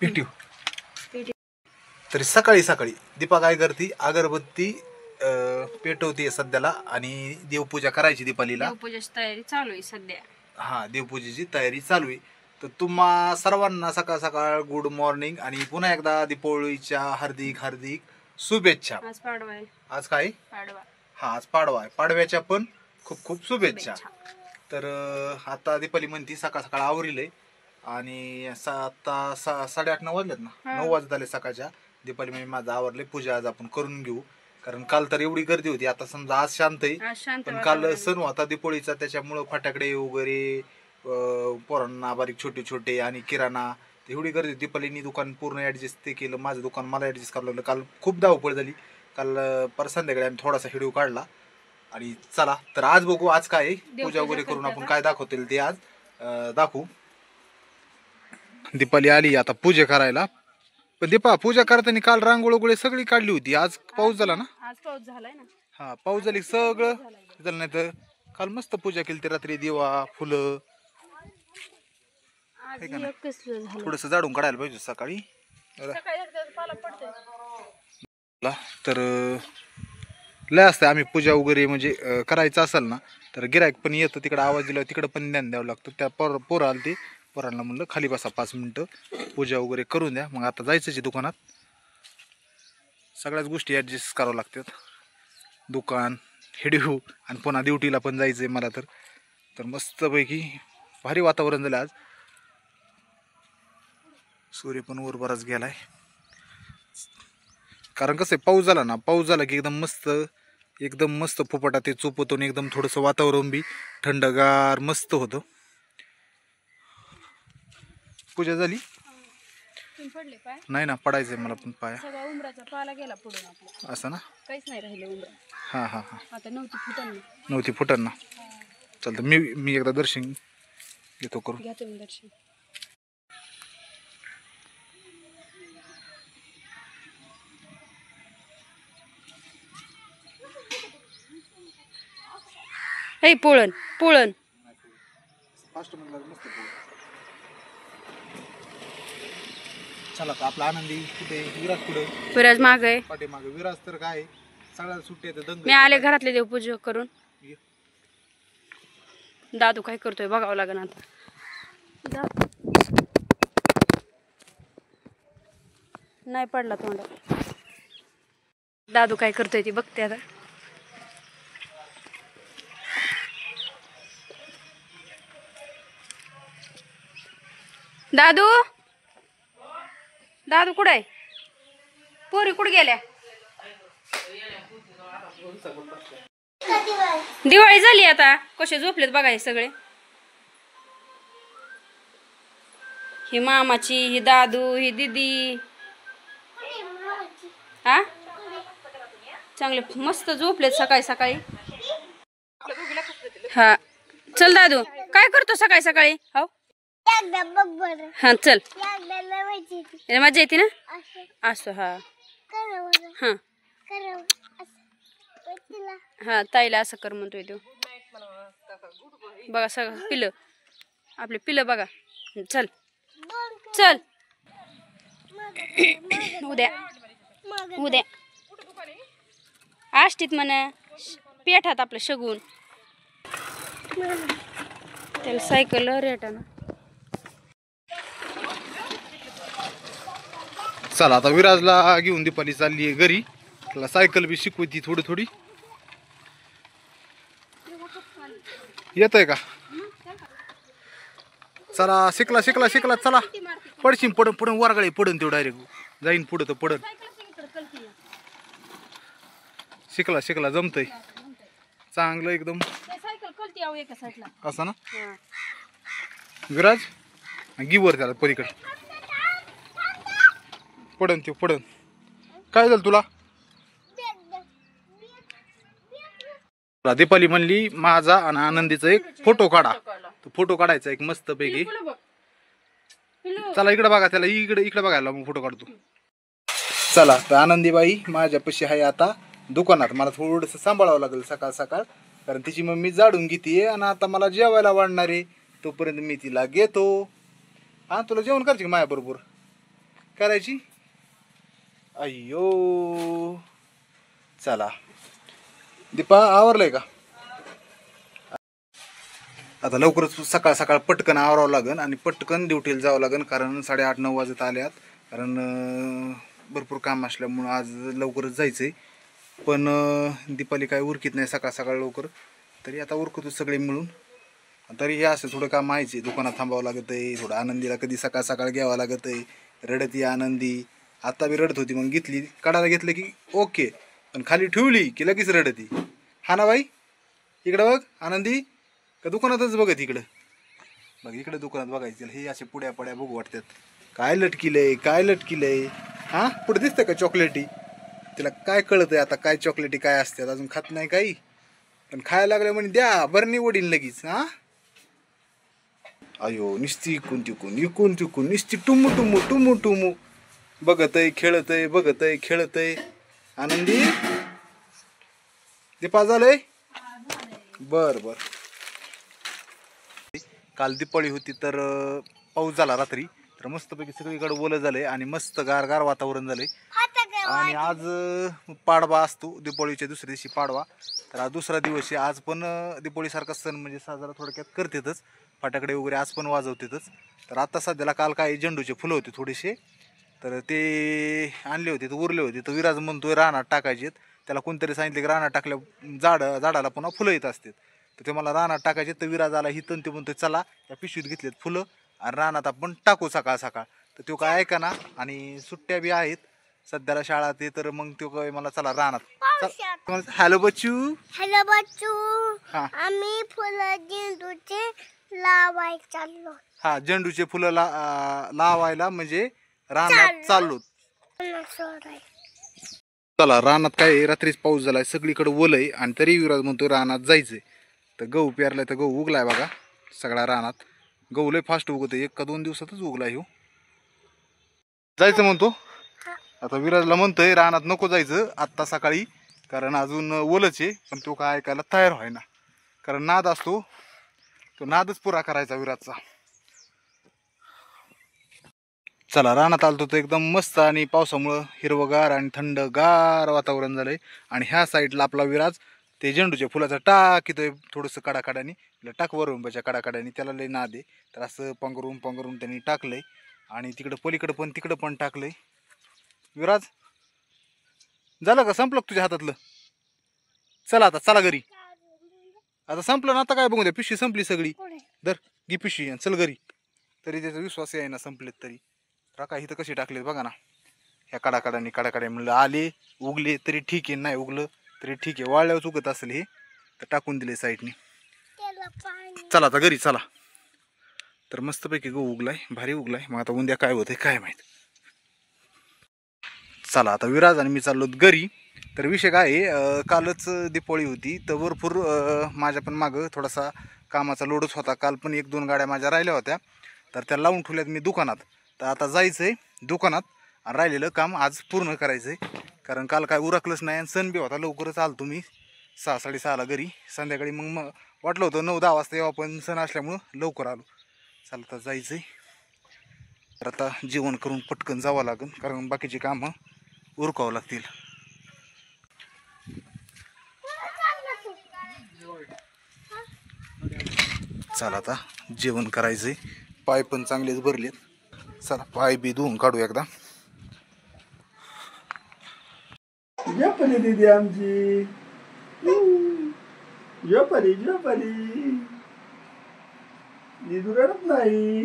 पेटीव. तरी सकाळी सकाळी दीपा काय करते, अगरबत्ती पेटवते सध्याला आणि देवपूजा करायची दीपालीला. देवपूजेची तयारी चालू आहे सध्या. हा, देवपूजेची तयारी चालू आहे. तर तुम्हा सर्वांना सकाळ सकाळ गुड मॉर्निंग आणि पुन्हा एकदा दीपावलीच्या हार्दिक हार्दिक शुभेच्छा. आज पाडवा आहे. आज काय पाडवा. हा, आज पाडवा आहे. पाडव्याच्या पण खूप खूप शुभेच्छा. तर आता दीपाली म्हणती सकाळ सकाळ आवरीलय आणि आता 8:30-9 वाजलेत ना, 9 वाजत आले सकाळच्या. दीपाली म्हणजे माझं आवरले, पूजा आज आपण करून घेऊ. कारण काल तर एवढी गर्दी होती. आता समजा आज शांत आहे, पण काल सण होता दीपावलीचा, त्याच्यामुळं फटाकडे वगैरे पोरांना बारीक छोटे छोटे आणि किराणा एवढी गर्दी. दीपालीनी दुकान पूर्ण ऍडजस्ट ते केलं, माझं दुकान मला ऍडजस्ट करावं लागलं. काल खूप धावपळ झाली. काल पर संध्याकाळी आम्ही थोडासा व्हिडिओ काढला. आणि चला तर आज बघू आज काय पूजा वगैरे करून आपण काय दाखवतील ते आज दाखवू. दीपाली आली आता पूजा करायला. पण दीपा पूजा करताना काल रांगोळी सगळी काढली होती. आज पाऊस झाला ना. आज पाऊस झालाय ना. हा, पाऊस झाली सगळं झालं. नाही तर काल मस्त पूजा केली ती रात्री. दिवा फुलं थोडस झाडून काढायला पाहिजे सकाळी. तर लय असतं आम्ही पूजा वगैरे म्हणजे करायचं असेल ना तर गिरायक पण येतं, तिकडे आवाज दिला तिकडे पण ध्यान द्यावं लागतं. त्या पोरं आली ती, पोरांना म्हणलं खाली बसा 5 मिनिटं पूजा वगैरे करून द्या. मग आता जायचंच दुकानात. सगळ्याच गोष्टी ॲडजस्ट करावं लागतात. दुकान हिडिओ आणि पुन्हा ड्युटीला पण जायचं आहे मला. तर मस्तपैकी भारी वातावरण झालं आज. सूर्य पण वर बराच गेलाय. कारण कसं आहे, पाऊस झाला ना, पाऊस झाला की एकदम मस्त फुफाटा ते चोपतो आणि एकदम थोडंसं वातावरण बी थंडगार मस्त होतं. पूजा झाली नाही ना, पडायचंय मला पण पाया. उंबराचा पाला गेला पुढे आपला. असं ना, काहीच नाही राहिलं उंबरा. हा हा हा, आता 9 फुटांना चालतं. मी एकदा दर्शन घेतो करून. घ्या तुम्ही दर्शन. हे पोळण पोळण चला तर आपला आनंदी कुठे, विराज कुठे? विराज माग आहे, पाठीमागे. विराज तर काय सगळ्याला सुट्टी येते दंग. मी आले घरातले देवपूजा करून. दादू काय करतोय बघावं लागेल आता. नाही पडला तोंडात. दादू काय करतोय ती बघते आता. दादू दादू कुठे आहे? पोरी कुठे गेल्या? दिवाळी झाली आता. कसे झोपलेत बघा हे सगळे. ही मामाची, ही दादू, ही दीदी. हा, चांगले मस्त झोपलेत सकाळी सकाळी. हा चल दादू, काय करतो सकाळी सकाळी? हो हा चल, मजा येते ना. असं हा हा हा, ताईला असं कर म्हणतोय तो. बघा सगळं पिलं, आपले पिलं बघा. चल चल, उद्या उद्या आष्टीत म्हणा पेठात आपलं शगून. त्याला सायकल रेटा ना. चला आता विराजला घेऊन दीपाली चालली आहे घरी. त्याला सायकल बी शिकवती थोडी थोडी. येत आहे का? चला शिकला शिकला शिकला. चला पडशील, पडून वरगाळी पडून तेवढं डायरेक्ट जाईन पुढं तर पडन. शिकला शिकला जमतय चांगलं एकदम. असं ना विराज, गिवर त्याला पलीकडे पडन ते पडन. काय झालं तुला? दीपाली म्हणली माझा आणि आनंदीचा एक फोटो काढा. तो फोटो काढायचा एक मस्त पैकी. चला इकडे बघा, त्याला इकडे बघायला मग फोटो काढतो. चला तर आनंदीबाई माझ्यापाशी आहे आता दुकानात. मला थोडंसं सांभाळावं लागेल सकाळ सकाळ, कारण तिची मम्मी जाडून घेते आणि आता मला जेवायला वाढणार आहे. तोपर्यंत मी तिला घेतो. हा, तुला जेवण करायची माझ्या बरोबर? करायची. अय्यो चला दीपा आवरलंय का? आता लवकरच सकाळ सकाळ पटकन आवरावं लागेल आणि पटकन ड्युटीला जावं लागेल, कारण 8:30-9 वाजत आल्यात. कारण भरपूर काम असल्यामुळं आज लवकरच जायचं आहे. पण दीपाली काय उरकीत नाही सकाळ सकाळ लवकर, तरी आता उरकतो सगळे मिळून. तरी हे असं थोडं काम आहे, दुकानात थांबावं लागत आहे, थोडं आनंदीला कधी सकाळ सकाळ घ्यावं लागत आहे. रडती आनंदी, आता बी रडत होती, मग घेतली काढायला घेतलं की ओके, पण खाली ठेवली की लगेच रडती. हा ना बाई, इकडं बघ आनंदी, का दुकानातच बघत इकडं बघ, इकडं दुकानात बघायचं. हे असे पुड्या पड्या बघू वाटतात. काय लटकिलंय काय लटकिलंय, हा पुढे दिसतंय का चॉकलेटी? तिला काय कळत आहे आता काय चॉकलेटी काय असतात, अजून खात नाही काही, पण खायला लागलं म्हणे द्या बरणी वडील लगेच. हा अयो निस्ती इकून तिकून निस्ती टुमू टुमू टुमू टुमू बघत आहे, खेळत आहे, बघत आहे, खेळत आहे. आनंदी दीपा झालंय? बर बर. काल दिपाळी होती तर पाऊस झाला रात्री, तर मस्तपैकी सगळीकडे ओलं झालंय आणि मस्त गारगार वातावरण झालंय. आणि आज पाडवा असतो, दिपाळीच्या दुसऱ्या दिवशी पाडवा, तर आज दुसरा दिवस आहे. आज पण दिपाळीसारखा सण म्हणजे साजरा थोडक्यात करतातच, फटाकडे वगैरे आज पण वाजवतातच. तर आता सध्याला काल काही झेंडूचे फुलं होते थोडेसे, तर ते आणले होते, तर उरले होते, तर विराज म्हणतोय रानात टाकायचे. त्याला कोणतरी सांगितले की रानात टाकल्या झाडाला पुन्हा फुलं येत असतात, तर ते मला रानात टाकायचे. तर विराज आला ही तंती म्हणतोय चला त्या पिशवीत घेतलेत फुलं आणि रानात आपण टाकू सकाळ सकाळ. तर तो काय ऐका ना, आणि सुट्ट्या बी आहेत सध्याला शाळा ते, तर मग तो काय मला चला रानात. हॅलो बच्चू. हॅलो बच्चू, आम्ही फुलं झेंडूचे लावायला चाललो. हा झेंडूचे फुलं लावायला म्हणजे रानात चाललो. चला रानात काय रात्रीच पाऊस झालाय, सगळीकडे ओलय आणि तरी विराज म्हणतो रानात जायचंय. तर गहू पेरलाय, तर गहू उगलाय बघा सगळ्या रानात. गहू लय फास्ट उगत, 1 का 2 दिवसातच उगलाय हो. जायचं म्हणतो. आता विराजला म्हणतोय रानात नको जायचं आत्ता सकाळी, कारण अजून ओलच आहे. पण तो काय ऐकायला तयार व्हाय ना, कारण नाद असतो, तो नादच पुरा करायचा विराजचा. चला रानात आलतो तर एकदम मस्त आणि पावसामुळं हिरवगार आणि थंडगार वातावरण झालंय. आणि ह्या साईडला आपला विराज ते झेंडूच्या फुलाचा टाक येतोय थोडंसं कडाकडाने, टाक वरुंबाच्या कडाकडाने, त्याला लय नाद आहे. तर असं पंगरून त्यांनी टाकलंय आणि तिकडं पण टाकलंय. विराज झालं का, संपलं तुझ्या हातातलं? चला आता चला घरी, आता संपलं ना, आता काय बघू द्या, पिशवी संपली सगळी. धर घे पिशवी चल घरी. तरी त्याचा विश्वास आहे ना संपलेत तरी. राखा इथं कशी टाकलेत बघा ना, ह्या कडाकडे म्हणलं आले उगले तरी ठीक आहे, नाही उगलं तरी ठीक आहे, वाळल्यावर उगत असेल हे, तर टाकून दिले साईडने. चला आता घरी चला. तर मस्तपैकी गहू उगलाय, भारी उगलाय. मग आता उद्या काय होतंय काय माहित. चला आता विराज आणि मी चाललो घरी. तर विषय काय आहे, कालच दिपाळी होती, तर भरपूर माझ्या पण मागं थोडासा कामाचा लोडच होता. काल पण 1-2 गाड्या माझ्या राहिल्या होत्या, तर त्या लावून ठेवल्यात मी दुकानात. तर आता जायचं आहे दुकानात आणि राहिलेलं काम आज पूर्ण करायचं आहे, कारण काल काय उरकलंच नाही आणि सण बी होता. लवकरच आलो तुम्ही 6-6:30ला घरी. संध्याकाळी मग वाटलं होतं 9-10 वाजता यावं, पण सण असल्यामुळं लवकर आलो. चला आता जायचं आहे. तर आता जेवण करून पटकन जावं लागेल, कारण बाकीची कामं उरकावं लागतील. चला आता जेवण करायचंय. पाय पण चांगलेच भरलेत, चला पाय बी धुवून काढू एकदा. झोपली दीदी आमची, झोपली दीदू रडत नाही.